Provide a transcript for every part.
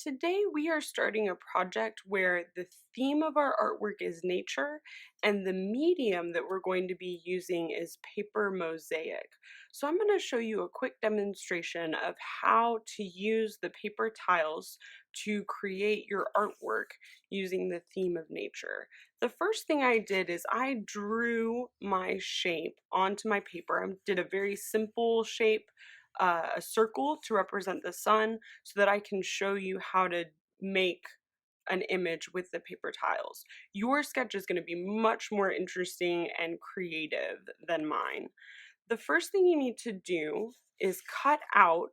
Today we are starting a project where the theme of our artwork is nature and the medium that we're going to be using is paper mosaic. So I'm going to show you a quick demonstration of how to use the paper tiles to create your artwork using the theme of nature. The first thing I did is I drew my shape onto my paper. I did a very simple shape, a circle to represent the sun, so that I can show you how to make an image with the paper tiles. Your sketch is going to be much more interesting and creative than mine. The first thing you need to do is cut out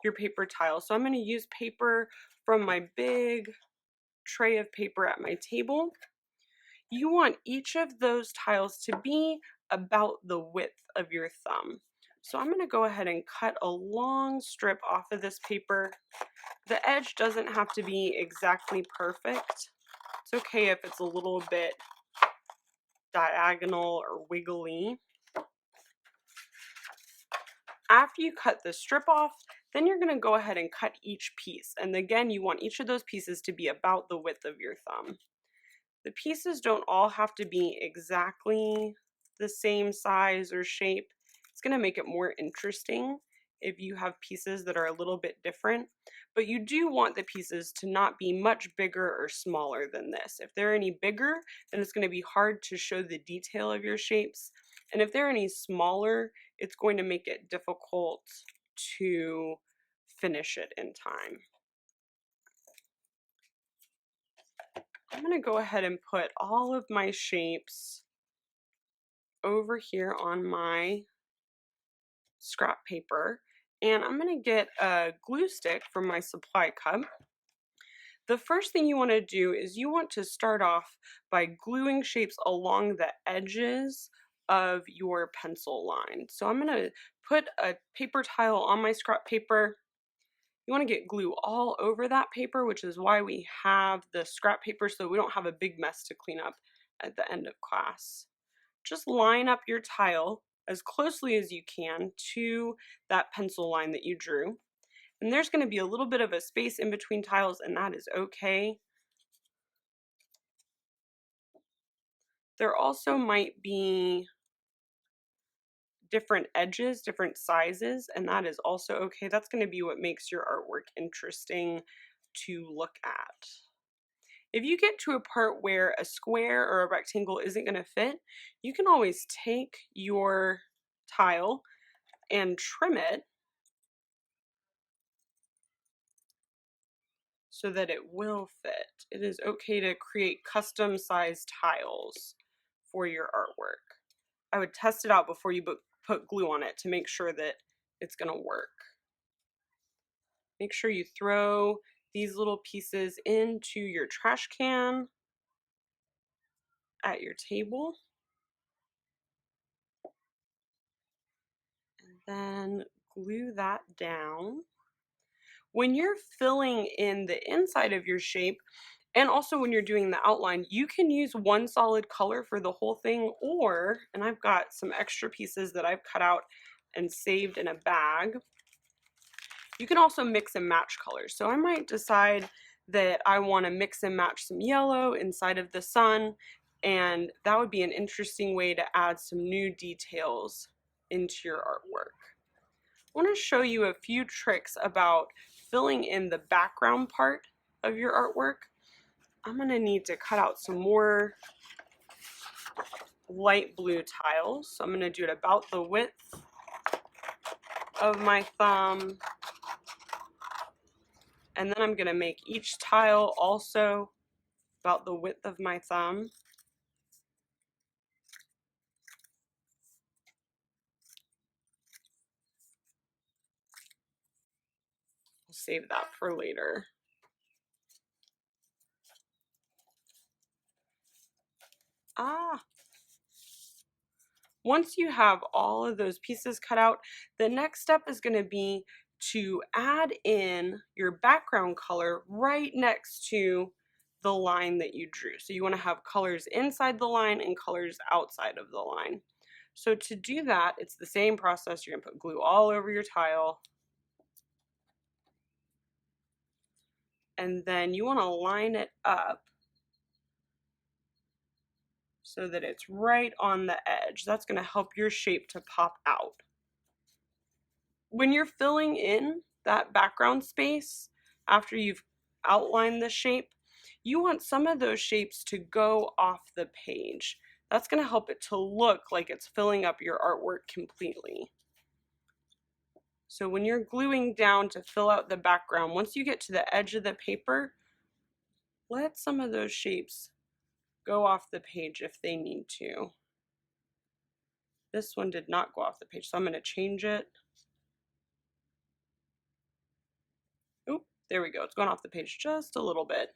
your paper tile. So I'm going to use paper from my big tray of paper at my table. You want each of those tiles to be about the width of your thumb. So I'm going to go ahead and cut a long strip off of this paper. The edge doesn't have to be exactly perfect. It's okay if it's a little bit diagonal or wiggly. After you cut the strip off, then you're going to go ahead and cut each piece. And again, you want each of those pieces to be about the width of your thumb. The pieces don't all have to be exactly the same size or shape. It's going to make it more interesting if you have pieces that are a little bit different, but you do want the pieces to not be much bigger or smaller than this. If they're any bigger, then it's going to be hard to show the detail of your shapes, and if they're any smaller, it's going to make it difficult to finish it in time. I'm going to go ahead and put all of my shapes over here on my scrap paper, and I'm going to get a glue stick from my supply cup. The first thing you want to do is you want to start off by gluing shapes along the edges of your pencil line. So I'm going to put a paper tile on my scrap paper. You want to get glue all over that paper, which is why we have the scrap paper, so we don't have a big mess to clean up at the end of class. Just line up your tile as closely as you can to that pencil line that you drew. And there's going to be a little bit of a space in between tiles, and that is okay. There also might be different edges, different sizes, and that is also okay. That's going to be what makes your artwork interesting to look at. If you get to a part where a square or a rectangle isn't going to fit, you can always take your tile and trim it so that it will fit. It is okay to create custom sized tiles for your artwork. I would test it out before you put glue on it to make sure that it's going to work. Make sure you throw these little pieces into your trash can at your table. And then glue that down. When you're filling in the inside of your shape, and also when you're doing the outline, you can use one solid color for the whole thing, or, and I've got some extra pieces that I've cut out and saved in a bag, you can also mix and match colors. So I might decide that I want to mix and match some yellow inside of the sun, and that would be an interesting way to add some new details into your artwork. I want to show you a few tricks about filling in the background part of your artwork. I'm going to need to cut out some more light blue tiles. So I'm going to do it about the width of my thumb. And then I'm going to make each tile also about the width of my thumb. I'll save that for later. Once you have all of those pieces cut out, the next step is going to be to add in your background color right next to the line that you drew. So you want to have colors inside the line and colors outside of the line. So to do that, it's the same process. You're going to put glue all over your tile. and then you want to line it up so that it's right on the edge. That's going to help your shape to pop out. When you're filling in that background space, after you've outlined the shape, you want some of those shapes to go off the page. That's going to help it to look like it's filling up your artwork completely. So when you're gluing down to fill out the background, once you get to the edge of the paper, let some of those shapes go off the page if they need to. This one did not go off the page, so I'm going to change it. Oop, there we go. It's going off the page just a little bit.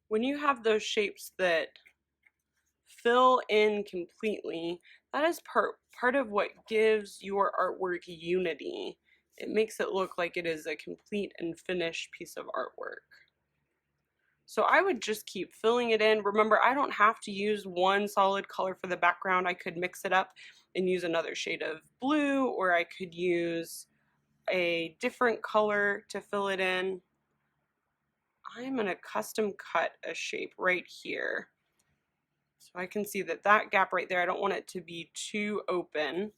When you have those shapes that fill in completely, that is part of what gives your artwork unity. It makes it look like it is a complete and finished piece of artwork. So I would just keep filling it in. Remember, I don't have to use one solid color for the background. I could mix it up and use another shade of blue, or I could use a different color to fill it in. I'm going to custom cut a shape right here. So I can see that that gap right there, I don't want it to be too open.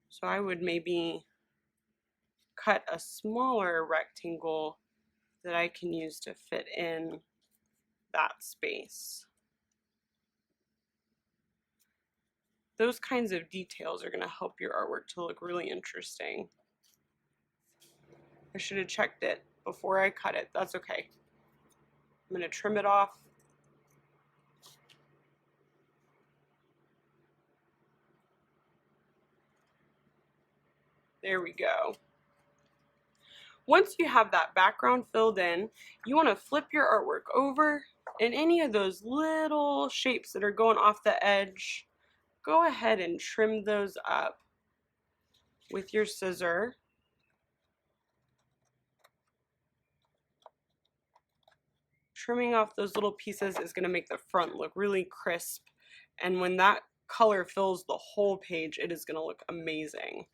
So I would maybe cut a smaller rectangle that I can use to fit in that space. Those kinds of details are going to help your artwork to look really interesting. I should have checked it before I cut it. That's okay. I'm going to trim it off. There we go. Once you have that background filled in, you want to flip your artwork over, and any of those little shapes that are going off the edge, go ahead and trim those up with your scissor. Trimming off those little pieces is going to make the front look really crisp, and when that color fills the whole page, it is going to look amazing.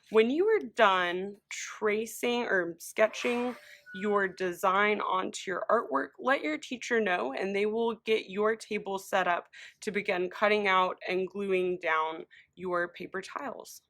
When you are done tracing or sketching your design onto your artwork, let your teacher know and they will get your table set up to begin cutting out and gluing down your paper tiles.